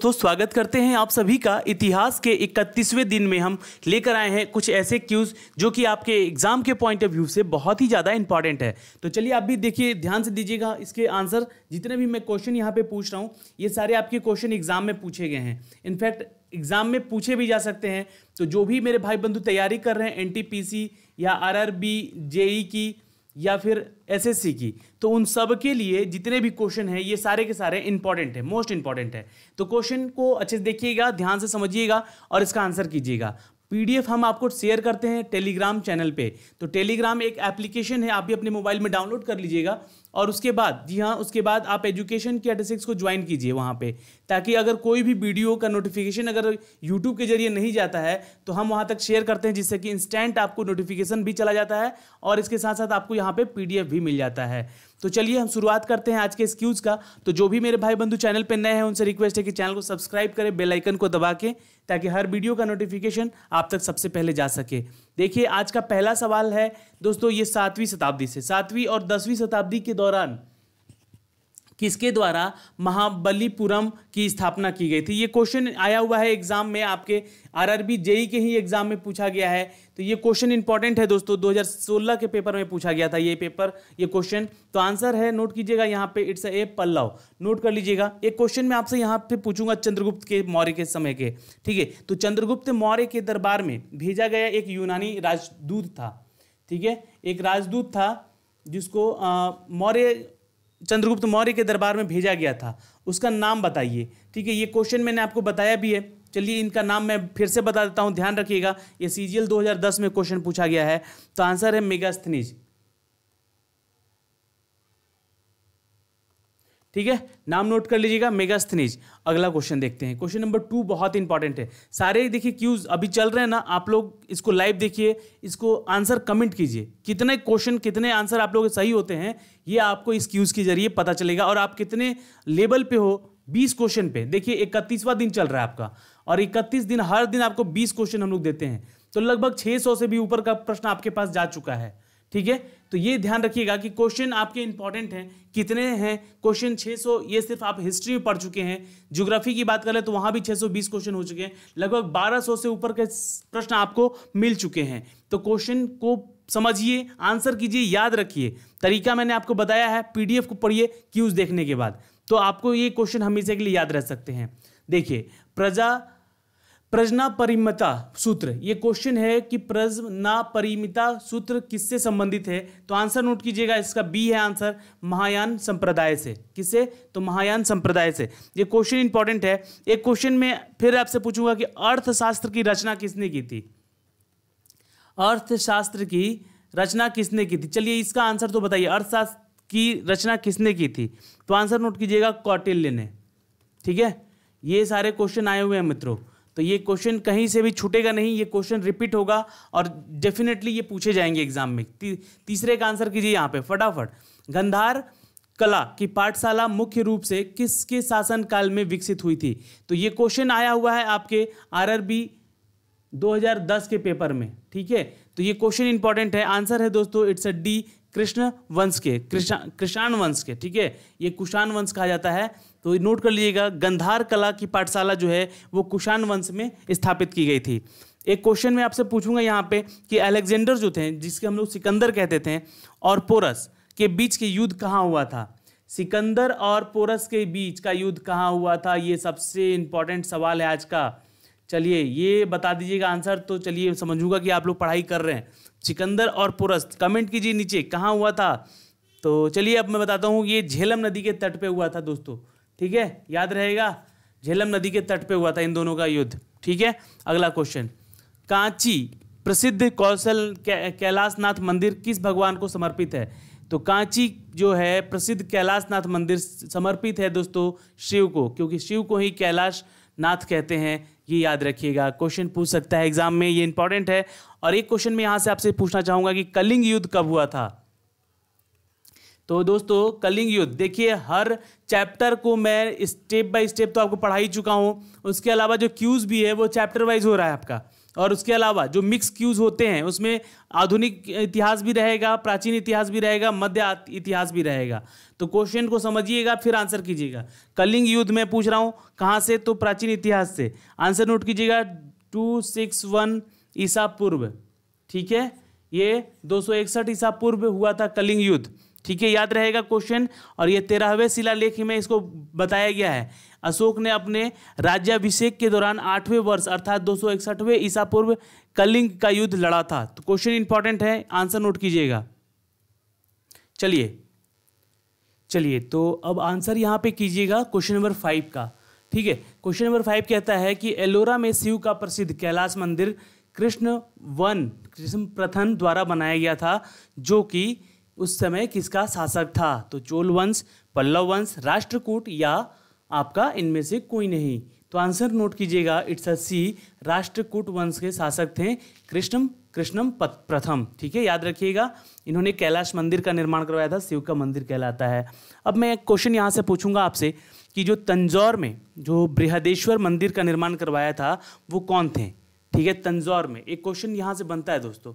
दोस्तों, स्वागत करते हैं आप सभी का। इतिहास के 31वें दिन में हम लेकर आए हैं कुछ ऐसे क्यूज जो कि आपके एग्जाम के पॉइंट ऑफ व्यू से बहुत ही ज़्यादा इंपॉर्टेंट है। तो चलिए आप भी देखिए, ध्यान से दीजिएगा इसके आंसर। जितने भी मैं क्वेश्चन यहाँ पे पूछ रहा हूँ ये सारे आपके क्वेश्चन एग्जाम में पूछे गए हैं। इनफैक्ट एग्जाम में पूछे भी जा सकते हैं। तो जो भी मेरे भाई बंधु तैयारी कर रहे हैं NTPC या RRB, JEE की या फिर SSC की, तो उन सब के लिए जितने भी क्वेश्चन हैं ये सारे के सारे इंपॉर्टेंट है, मोस्ट इंपॉर्टेंट है। तो क्वेश्चन को अच्छे से देखिएगा, ध्यान से समझिएगा और इसका आंसर कीजिएगा। PDF हम आपको शेयर करते हैं टेलीग्राम चैनल पे। तो टेलीग्राम एक एप्लीकेशन है, आप भी अपने मोबाइल में डाउनलोड कर लीजिएगा। और उसके बाद जी हाँ, उसके बाद आप एजुकेशन के 86 को ज्वाइन कीजिए वहाँ पे, ताकि अगर कोई भी वीडियो का नोटिफिकेशन अगर यूट्यूब के जरिए नहीं जाता है तो हम वहाँ तक शेयर करते हैं, जिससे कि इंस्टेंट आपको नोटिफिकेशन भी चला जाता है और इसके साथ साथ आपको यहाँ पे PDF भी मिल जाता है। तो चलिए हम शुरुआत करते हैं आज के इस क्यूज का। तो जो भी मेरे भाई बंधु चैनल पर नए हैं उनसे रिक्वेस्ट है कि चैनल को सब्सक्राइब करें बेल आइकन को दबा के, ताकि हर वीडियो का नोटिफिकेशन आप तक सबसे पहले जा सके। देखिए आज का पहला सवाल है दोस्तों, ये 7वीं शताब्दी से, 7वीं और 10वीं शताब्दी के दौरान किसके द्वारा महाबलीपुरम की स्थापना की गई थी। ये क्वेश्चन आया हुआ है एग्जाम में, आपके RRB JEE के ही एग्जाम में पूछा गया है। तो ये क्वेश्चन इंपॉर्टेंट है दोस्तों, 2016 के पेपर में पूछा गया था ये क्वेश्चन। तो आंसर है, नोट कीजिएगा यहाँ पे, इट्स ए पल्लव, नोट कर लीजिएगा। एक क्वेश्चन मैं आपसे यहाँ पे पूछूंगा चंद्रगुप्त के मौर्य के समय के, ठीक है। तो चंद्रगुप्त मौर्य के दरबार में भेजा गया एक यूनानी राजदूत था, ठीक है। एक राजदूत था जिसको चंद्रगुप्त मौर्य के दरबार में भेजा गया था, उसका नाम बताइए, ठीक है। ये क्वेश्चन मैंने आपको बताया भी है। चलिए इनका नाम मैं फिर से बता देता हूं, ध्यान रखिएगा। ये CGL 2010 में क्वेश्चन पूछा गया है। तो आंसर है मेगास्थनीज, ठीक है। नाम नोट कर लीजिएगा, मेगास्थनीज। अगला क्वेश्चन देखते हैं, क्वेश्चन नंबर 2 बहुत इंपॉर्टेंट है। सारे देखिए क्यूज अभी चल रहे हैं ना, आप लोग इसको लाइव देखिए, इसको आंसर कमेंट कीजिए। कितने क्वेश्चन कितने आंसर आप लोग सही होते हैं ये आपको इस क्यूज के जरिए पता चलेगा, और आप कितने लेवल पे हो 20 क्वेश्चन पे। देखिए 31वां दिन चल रहा है आपका, और 31 दिन हर दिन आपको 20 क्वेश्चन हम लोग देते हैं। तो लगभग 600 से भी ऊपर का प्रश्न आपके पास जा चुका है, ठीक है। तो ये ध्यान रखिएगा कि क्वेश्चन आपके इंपॉर्टेंट हैं। कितने हैं क्वेश्चन? 600। ये सिर्फ आप हिस्ट्री में पढ़ चुके हैं। ज्योग्राफी की बात करें तो वहां भी 620 क्वेश्चन हो चुके हैं। लगभग 1200 से ऊपर के प्रश्न आपको मिल चुके हैं। तो क्वेश्चन को समझिए, आंसर कीजिए, याद रखिए। तरीका मैंने आपको बताया है, PDF को पढ़िए क्यूज देखने के बाद, तो आपको ये क्वेश्चन हमेशा के लिए याद रह सकते हैं। देखिए प्रज्ञापरिमिता सूत्र, ये क्वेश्चन है कि प्रज्ञापरिमिता सूत्र किससे संबंधित है। तो आंसर नोट कीजिएगा, इसका B है आंसर, महायान संप्रदाय से। किससे? तो महायान संप्रदाय से। ये क्वेश्चन इंपॉर्टेंट है। एक क्वेश्चन में फिर आपसे पूछूंगा कि अर्थशास्त्र की रचना किसने की थी। अर्थशास्त्र की रचना किसने की थी? चलिए इसका आंसर तो बताइए, अर्थशास्त्र की रचना किसने की थी। तो आंसर नोट कीजिएगा, कौटिल्य ने, ठीक है। ये सारे क्वेश्चन आए हुए हैं मित्रों, तो ये क्वेश्चन कहीं से भी छूटेगा नहीं, ये क्वेश्चन रिपीट होगा और डेफिनेटली ये पूछे जाएंगे एग्जाम में। तीसरे का आंसर कीजिए यहाँ पे फटाफट। गंधार कला की पाठशाला मुख्य रूप से किसके शासनकाल में विकसित हुई थी। तो ये क्वेश्चन आया हुआ है आपके RRB 2010 के पेपर में, ठीक है। तो ये क्वेश्चन इंपॉर्टेंट है। आंसर है दोस्तों, इट्स D कृष्ण वंश के, कृषाण वंश के, ठीक है। ये कुषाण वंश कहा जाता है। तो नोट कर लीजिएगा, गंधार कला की पाठशाला जो है वो कुषाण वंश में स्थापित की गई थी। एक क्वेश्चन मैं आपसे पूछूंगा यहाँ पे कि अलेक्जेंडर जो थे, जिसके हम लोग सिकंदर कहते थे, और पोरस के बीच के युद्ध कहाँ हुआ था। सिकंदर और पोरस के बीच का युद्ध कहाँ हुआ था, ये सबसे इंपॉर्टेंट सवाल है आज का। चलिए ये बता दीजिएगा आंसर, तो चलिए समझूंगा कि आप लोग पढ़ाई कर रहे हैं। सिकंदर और पोरस, कमेंट कीजिए नीचे कहाँ हुआ था। तो चलिए अब मैं बताता हूँ, ये झेलम नदी के तट पे हुआ था दोस्तों, ठीक है। याद रहेगा, झेलम नदी के तट पे हुआ था इन दोनों का युद्ध, ठीक है। अगला क्वेश्चन, कांची प्रसिद्ध कौशल कैलाशनाथ मंदिर किस भगवान को समर्पित है। तो कांची जो है प्रसिद्ध कैलाशनाथ मंदिर समर्पित है दोस्तों शिव को, क्योंकि शिव को ही कैलाश नाथ कहते हैं। ये याद रखिएगा, क्वेश्चन पूछ सकता है एग्जाम में, ये इंपॉर्टेंट है। और एक क्वेश्चन में यहां से आपसे पूछना चाहूंगा कि कलिंग युद्ध कब हुआ था। तो दोस्तों कलिंग युद्ध, देखिए हर चैप्टर को मैं स्टेप बाय स्टेप तो आपको पढ़ा ही चुका हूं, उसके अलावा जो क्यूज भी है वो चैप्टर वाइज हो रहा है आपका। और उसके अलावा जो मिक्स क्यूज होते हैं उसमें आधुनिक इतिहास भी रहेगा, प्राचीन इतिहास भी रहेगा, मध्य इतिहास भी रहेगा। तो क्वेश्चन को समझिएगा फिर आंसर कीजिएगा। कलिंग युद्ध में पूछ रहा हूँ कहाँ से, तो प्राचीन इतिहास से। आंसर नोट कीजिएगा 261 ईसा पूर्व, ठीक है, ये 261 ईसा पूर्व हुआ था कलिंग युद्ध, ठीक है, याद रहेगा क्वेश्चन। और ये 13वें शिलालेख में इसको बताया गया है। अशोक ने अपने राज्याभिषेक के दौरान 8वें वर्ष अर्थात 261वें ईसा पूर्व कलिंग का युद्ध लड़ा था। तो क्वेश्चन इंपॉर्टेंट है, आंसर नोट कीजिएगा। चलिए तो अब आंसर यहाँ पे कीजिएगा क्वेश्चन नंबर 5 का, ठीक है। क्वेश्चन नंबर 5 कहता है कि एलोरा में शिव का प्रसिद्ध कैलाश मंदिर कृष्ण प्रथम द्वारा बनाया गया था, जो कि उस समय किसका शासक था? तो चोल वंश, पल्लव वंश, राष्ट्रकूट या आपका इनमें से कोई नहीं। तो आंसर नोट कीजिएगा, इट्स अ सी, राष्ट्रकूट वंश के शासक थे कृष्णम प्रथम, ठीक है, याद रखिएगा। इन्होंने कैलाश मंदिर का निर्माण करवाया था, शिव का मंदिर कहलाता है। अब मैं एक क्वेश्चन यहाँ से पूछूंगा आपसे कि जो तंजौर में जो बृहदेश्वर मंदिर का निर्माण करवाया था वो कौन थे, ठीक है। तंजौर में एक क्वेश्चन यहाँ से बनता है दोस्तों।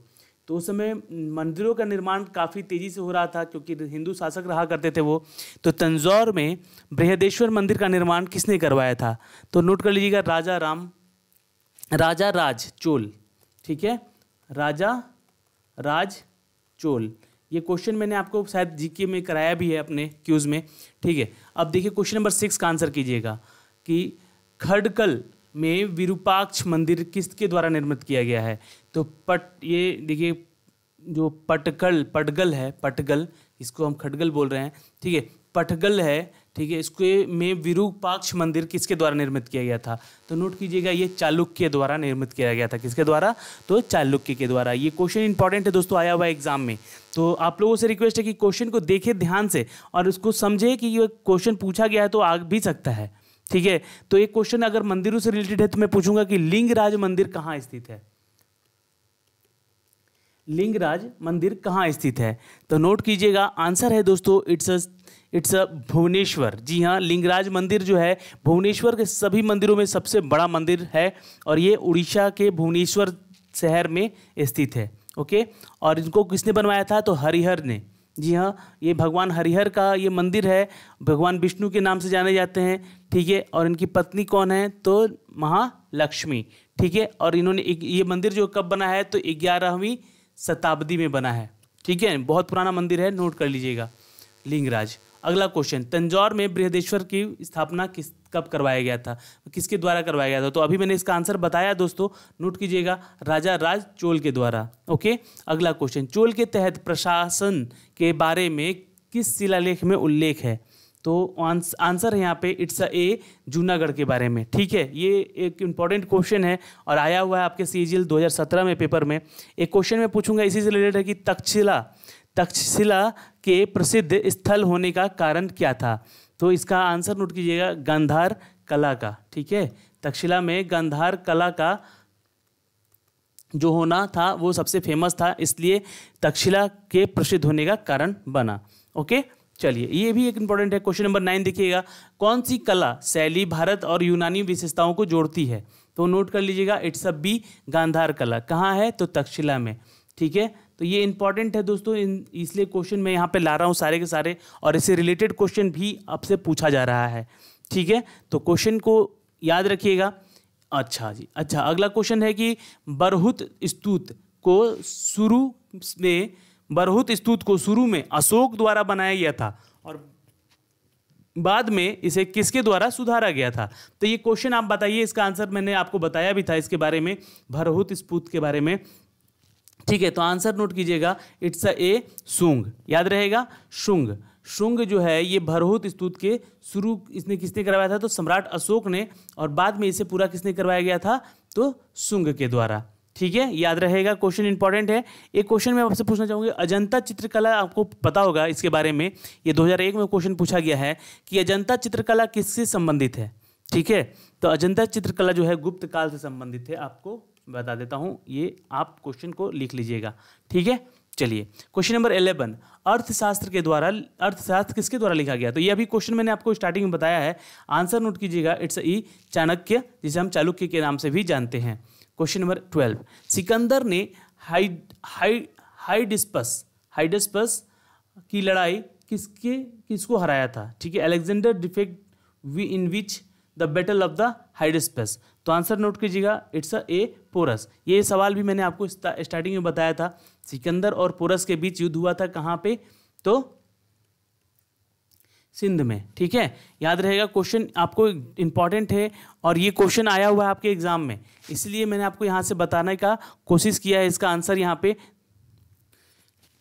तो उस समय मंदिरों का निर्माण काफ़ी तेज़ी से हो रहा था क्योंकि हिंदू शासक रहा करते थे वो। तो तंजौर में बृहदेश्वर मंदिर का निर्माण किसने करवाया था? तो नोट कर लीजिएगा, राजा राज चोल, ठीक है, राजा राज चोल। ये क्वेश्चन मैंने आपको शायद जीके में कराया भी है अपने क्यूज में, ठीक है। अब देखिए क्वेश्चन नंबर 6 का आंसर कीजिएगा कि खडकल में विरूपाक्ष मंदिर किसके द्वारा निर्मित किया गया है? तो ये देखिए जो पटगल है, पटगल, इसको हम खडगल बोल रहे हैं, ठीक है, पटगल है, ठीक है, इसके में विरूपाक्ष मंदिर किसके द्वारा निर्मित किया गया था? तो नोट कीजिएगा, ये चालुक्य द्वारा निर्मित किया गया था। किसके द्वारा? तो चालुक्य के द्वारा। ये क्वेश्चन इंपॉर्टेंट है दोस्तों, आया हुआ है एग्जाम में। तो आप लोगों से रिक्वेस्ट है कि क्वेश्चन को देखें ध्यान से और उसको समझे कि ये क्वेश्चन पूछा गया है तो आ भी सकता है, ठीक है। तो एक क्वेश्चन अगर मंदिरों से रिलेटेड है तो मैं पूछूंगा कि लिंगराज मंदिर कहाँ स्थित है? लिंगराज मंदिर कहाँ स्थित है? तो नोट कीजिएगा, आंसर है दोस्तों इट्स अ भुवनेश्वर। जी हाँ, लिंगराज मंदिर जो है भुवनेश्वर के सभी मंदिरों में सबसे बड़ा मंदिर है और ये उड़ीसा के भुवनेश्वर शहर में स्थित है, ओके। और इनको किसने बनवाया था? तो हरिहर ने। जी हाँ, ये भगवान हरिहर का ये मंदिर है, भगवान विष्णु के नाम से जाने जाते हैं, ठीक है। और इनकी पत्नी कौन है? तो महालक्ष्मी, ठीक है। और इन्होंने ये मंदिर जो कब बना है? तो 11वीं शताब्दी में बना है, ठीक है, बहुत पुराना मंदिर है, नोट कर लीजिएगा लिंगराज। अगला क्वेश्चन, तंजौर में बृहदेश्वर की स्थापना कब करवाया गया था? किसके द्वारा करवाया गया था? तो अभी मैंने इसका आंसर बताया दोस्तों, नोट कीजिएगा, राजा राज चोल के द्वारा, ओके। अगला क्वेश्चन, चोल के तहत प्रशासन के बारे में किस शिलालेख में उल्लेख है? तो आंसर है यहाँ पे इट्स ए जूनागढ़ के बारे में, ठीक है। ये एक इम्पॉर्टेंट क्वेश्चन है और आया हुआ है आपके सीजीएल 2017 में पेपर में। एक क्वेश्चन मैं पूछूंगा इसी से रिलेटेड है कि तक्षशिला के प्रसिद्ध स्थल होने का कारण क्या था? तो इसका आंसर नोट कीजिएगा, गांधार कला का, ठीक है। तक्षशिला में गांधार कला का जो होना था वो सबसे फेमस था, इसलिए तक्षशिला के प्रसिद्ध होने का कारण बना, ओके। चलिए, ये भी एक इंपॉर्टेंट है। क्वेश्चन नंबर 9 देखिएगा, कौन सी कला शैली भारत और यूनानी विशेषताओं को जोड़ती है? तो नोट कर लीजिएगा, इट्स अ बी, गांधार कला। कहाँ है? तो तक्षशिला में, ठीक है। तो ये इंपॉर्टेंट है दोस्तों, इसलिए क्वेश्चन मैं यहाँ पे ला रहा हूँ सारे के सारे, और इससे रिलेटेड क्वेश्चन भी आपसे पूछा जा रहा है, ठीक है। तो क्वेश्चन को याद रखिएगा। अच्छा जी, अच्छा, अगला क्वेश्चन है कि बरहुत स्तूप को शुरू में अशोक द्वारा बनाया गया था और बाद में इसे किसके द्वारा सुधारा गया था? तो ये क्वेश्चन आप बताइए, इसका आंसर मैंने आपको बताया भी था इसके बारे में, बरहुत स्तूप के बारे में, ठीक है। तो आंसर नोट कीजिएगा, इट्स ए शुंग, याद रहेगा, शुंग जो है ये बरहुत स्तूप के शुरू इसने किसने करवाया था? तो सम्राट अशोक ने, और बाद में इसे पूरा किसने करवाया गया था? तो शुंग के द्वारा, ठीक है, याद रहेगा। क्वेश्चन इंपॉर्टेंट है। एक क्वेश्चन मैं आपसे पूछना चाहूँगी, अजंता चित्रकला, आपको पता होगा इसके बारे में, ये 2001 में क्वेश्चन पूछा गया है कि अजंता चित्रकला किससे संबंधित है, ठीक है। तो अजंता चित्रकला जो है गुप्त काल से संबंधित है, आपको बता देता हूँ, ये आप क्वेश्चन को लिख लीजिएगा, ठीक है। चलिए, क्वेश्चन नंबर 11, अर्थशास्त्र किसके द्वारा लिखा गया? तो ये अभी क्वेश्चन मैंने आपको स्टार्टिंग में बताया है, आंसर नोट कीजिएगा, इट्स ई, चाणक्य, जिसे हम चालुक्य के नाम से भी जानते हैं। क्वेश्चन नंबर 12, सिकंदर ने हाइडस्पस की लड़ाई किसको हराया था? ठीक है, Alexander defect in which the battle of the Hydaspes. तो आंसर नोट कीजिएगा, इट्स ए पोरस। ये सवाल भी मैंने आपको स्टार्टिंग में बताया था, सिकंदर और पोरस के बीच युद्ध हुआ था कहाँ पे? तो सिंध में। ठीक है, याद रहेगा, क्वेश्चन आपको इंपॉर्टेंट है और ये क्वेश्चन आया हुआ है आपके एग्जाम में, इसलिए मैंने आपको यहाँ से बताने का कोशिश किया है इसका आंसर यहाँ पे।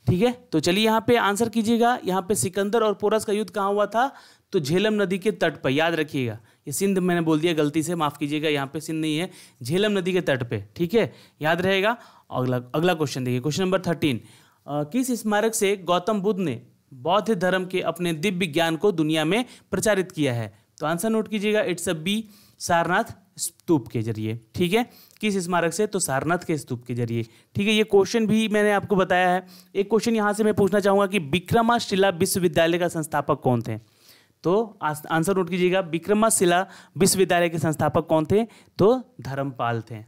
ठीक है, तो चलिए यहाँ पे आंसर कीजिएगा। यहाँ पे सिकंदर और पोरस का युद्ध कहाँ हुआ था? तो झेलम नदी के तट पर, याद रखिएगा। ये सिंध मैंने बोल दिया गलती से, माफ कीजिएगा, यहाँ पे सिंध नहीं है, झेलम नदी के तट पे। ठीक है, याद रहेगा। अगला क्वेश्चन देखिए, क्वेश्चन नंबर 13, किस स्मारक से गौतम बुद्ध ने बौद्ध धर्म के अपने दिव्य ज्ञान को दुनिया में प्रचारित किया है? तो आंसर नोट कीजिएगा, इट्स अ बी, सारनाथ स्तूप के जरिए। ठीक है, किस स्मारक से? तो सारनाथ के स्तूप के जरिए। ठीक है, ये क्वेश्चन भी मैंने आपको बताया है। एक क्वेश्चन यहाँ से मैं पूछना चाहूँगा कि विक्रमशिला विश्वविद्यालय का संस्थापक कौन थे? तो आंसर नोट कीजिएगा, विक्रमशिला विश्वविद्यालय के संस्थापक कौन थे? तो धर्मपाल थे।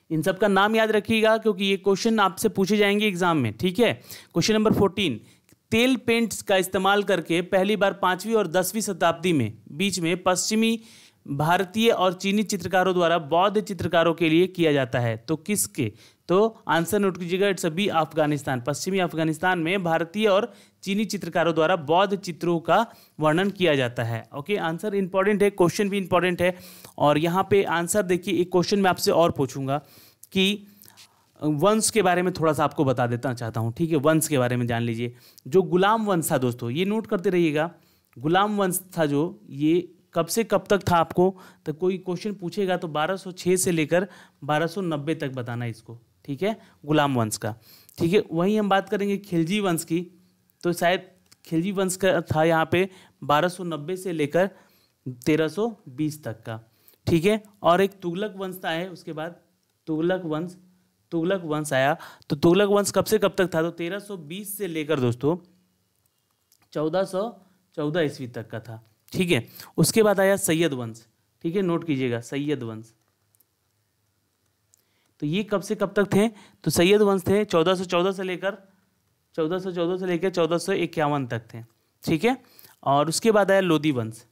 इन सब का नाम याद रखिएगा क्योंकि ये क्वेश्चन आपसे पूछे जाएंगे एग्जाम में। ठीक है, क्वेश्चन नंबर 14, तेल पेंट्स का इस्तेमाल करके पहली बार 5वीं और 10वीं शताब्दी में बीच में पश्चिमी भारतीय और चीनी चित्रकारों द्वारा बौद्ध चित्रकारों के लिए किया जाता है। तो किसके? तो आंसर नोट कीजिएगा, इट्स बी, अफगानिस्तान। पश्चिमी अफगानिस्तान में भारतीय और चीनी चित्रकारों द्वारा बौद्ध चित्रों का वर्णन किया जाता है। ओके, आंसर इंपॉर्टेंट है, क्वेश्चन भी इंपॉर्टेंट है। और यहाँ पे आंसर देखिए, एक क्वेश्चन मैं आपसे और पूछूंगा कि वंश के बारे में थोड़ा सा आपको बता देता चाहता हूँ। ठीक है, वंश के बारे में जान लीजिए। जो गुलाम वंश था दोस्तों, ये नोट करते रहिएगा, गुलाम वंश था जो, ये कब से कब तक था आपको तो कोई क्वेश्चन पूछेगा तो 1206 से लेकर 1290 तक बताना इसको। ठीक है, गुलाम वंश का। ठीक है, वहीं हम बात करेंगे खिलजी वंश की, तो शायद खिलजी वंश का था यहाँ पे 1290 से लेकर 1320 तक का। ठीक है, और एक तुगलक वंश है, उसके बाद तुगलक वंश आया। तो तुगलक वंश कब से कब तक था? तो 1320 से लेकर दोस्तों 1414 ईस्वी तक का था। ठीक है, उसके बाद आया सैयद वंश। ठीक है, नोट कीजिएगा, सैयद वंश। तो ये कब से कब तक थे? तो सैयद वंश थे 1414 से लेकर 1451 तक थे। ठीक है, और उसके बाद आया लोधी वंश।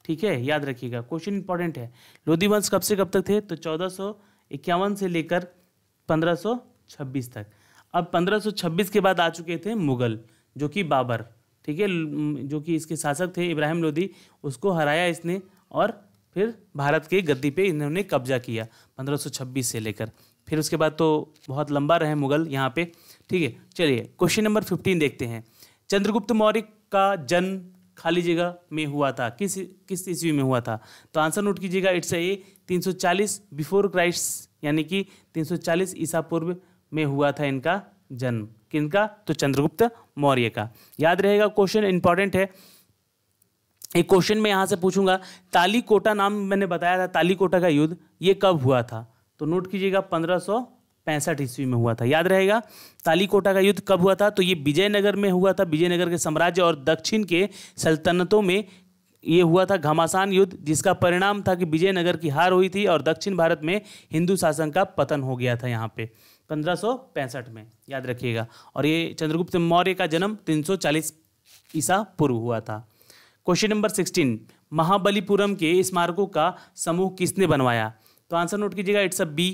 ठीक है, याद रखिएगा, क्वेश्चन इंपॉर्टेंट है। लोधी वंश कब से कब तक थे? तो 1451 से लेकर 1526 तक। अब 1526 के बाद आ चुके थे मुगल, जो कि बाबर, ठीक है, जो कि इसके शासक थे इब्राहिम लोधी, उसको हराया इसने और फिर भारत के गद्दी पे इन्होंने कब्जा किया 1526 से लेकर। फिर उसके बाद तो बहुत लंबा रहे मुगल यहाँ पे। ठीक है, चलिए क्वेश्चन नंबर 15 देखते हैं। चंद्रगुप्त मौर्य का जन्म खाली जगह में हुआ था, किस ईस्वी में हुआ था? तो आंसर नोट कीजिएगा, इट्स ए 340 बिफोर क्राइस्ट, यानी कि 340 ईसा पूर्व में हुआ था इनका जन्म। किनका? तो चंद्रगुप्त मौर्य का। याद रहेगा, क्वेश्चन इंपॉर्टेंट है। एक क्वेश्चन मैं यहाँ से पूछूंगा, तालीकोटा नाम मैंने बताया था, तालीकोटा का युद्ध ये कब हुआ था? तो नोट कीजिएगा, 1565 ईस्वी में हुआ था। याद रहेगा, तालीकोटा का युद्ध कब हुआ था? तो ये विजयनगर में हुआ था, विजयनगर के साम्राज्य और दक्षिण के सल्तनतों में ये हुआ था घमासान युद्ध, जिसका परिणाम था कि विजयनगर की हार हुई थी और दक्षिण भारत में हिंदू शासन का पतन हो गया था यहाँ पे 1565 में। याद रखिएगा, और ये चंद्रगुप्त मौर्य का जन्म 340 ईसा पूर्व हुआ था। क्वेश्चन नंबर 16, महाबलीपुरम के स्मारकों का समूह किसने बनवाया? तो आंसर नोट कीजिएगा, इट्स अ बी,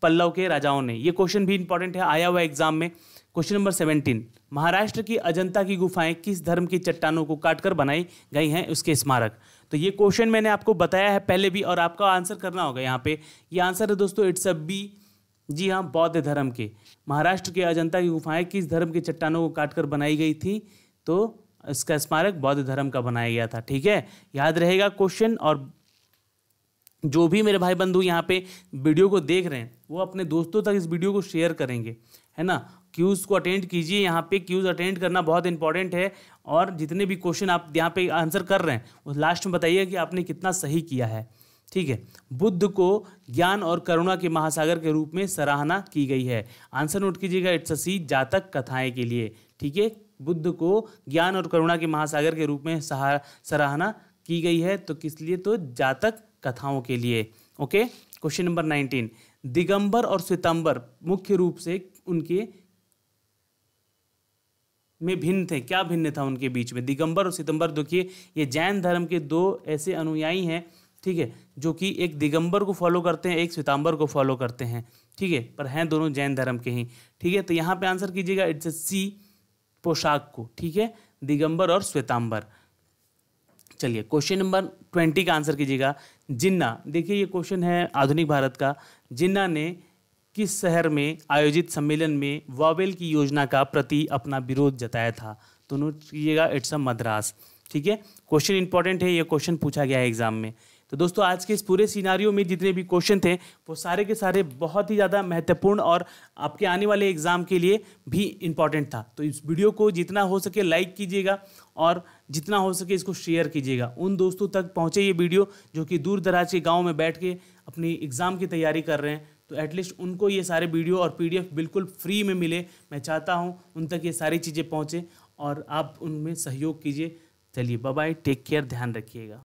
पल्लव के राजाओं ने। ये क्वेश्चन भी इंपॉर्टेंट है, आया हुआ एग्जाम में। क्वेश्चन नंबर 17, महाराष्ट्र की अजंता की गुफाएं किस धर्म की चट्टानों को काटकर बनाई गई हैं, उसके स्मारक? तो ये क्वेश्चन मैंने आपको बताया है पहले भी, और आपका आंसर करना होगा यहाँ पे। ये आंसर है दोस्तों, इट्स अ बी, जी हाँ, बौद्ध धर्म के। महाराष्ट्र के अजंता की गुफाएं किस धर्म की चट्टानों को काटकर बनाई गई थी? तो इसका स्मारक बौद्ध धर्म का बनाया गया था। ठीक है, याद रहेगा क्वेश्चन। और जो भी मेरे भाई बंधु यहाँ पे वीडियो को देख रहे हैं वो अपने दोस्तों तक इस वीडियो को शेयर करेंगे, है ना। क्यूज़ को अटेंड कीजिए, यहाँ पे क्यूज़ अटेंड करना बहुत इंपॉर्टेंट है। और जितने भी क्वेश्चन आप यहाँ पे आंसर कर रहे हैं वो लास्ट में बताइए कि आपने कितना सही किया है। ठीक है, बुद्ध को ज्ञान और करुणा के महासागर के रूप में सराहना की गई है। आंसर नोट कीजिएगा, इट्स सी, जातक कथाएं के लिए। ठीक है, बुद्ध को ज्ञान और करुणा के महासागर के रूप में सराहना की गई है, तो किस लिए? तो जातक कथाओं के लिए। ओके, क्वेश्चन नंबर 19, दिगंबर और श्वेतांबर मुख्य रूप से उनके में भिन्न थे, क्या भिन्न था उनके बीच में? दिगंबर और श्वेतांबर, देखिए ये जैन धर्म के दो ऐसे अनुयायी हैं, ठीक है, जो कि एक दिगंबर को फॉलो करते हैं, एक श्वेतांबर को फॉलो करते हैं, ठीक है, पर हैं दोनों जैन धर्म के ही, ठीक है। तो यहाँ पे आंसर कीजिएगा, इट्स अ सी, पोशाक को, ठीक है, दिगंबर और श्वेतांबर। चलिए क्वेश्चन नंबर 20 का आंसर कीजिएगा, जिन्ना, देखिए ये क्वेश्चन है आधुनिक भारत का, जिन्ना ने किस शहर में आयोजित सम्मेलन में वावेल की योजना का प्रति अपना विरोध जताया था? तो नोट कीजिएगा, इट्स अ मद्रास, ठीक है। क्वेश्चन इंपॉर्टेंट है, ये क्वेश्चन पूछा गया है एग्जाम में। तो दोस्तों आज के इस पूरे सिनारियो में जितने भी क्वेश्चन थे वो सारे के सारे बहुत ही ज़्यादा महत्वपूर्ण और आपके आने वाले एग्जाम के लिए भी इम्पॉर्टेंट था। तो इस वीडियो को जितना हो सके लाइक कीजिएगा और जितना हो सके इसको शेयर कीजिएगा। उन दोस्तों तक पहुँचे ये वीडियो जो कि दूर दराज के गाँव में बैठ के अपनी एग्ज़ाम की तैयारी कर रहे हैं, तो एटलीस्ट उनको ये सारे वीडियो और PDF बिल्कुल फ्री में मिले। मैं चाहता हूँ उन तक ये सारी चीज़ें पहुँचे और आप उनमें सहयोग कीजिए। चलिए बाय बाय, टेक केयर, ध्यान रखिएगा।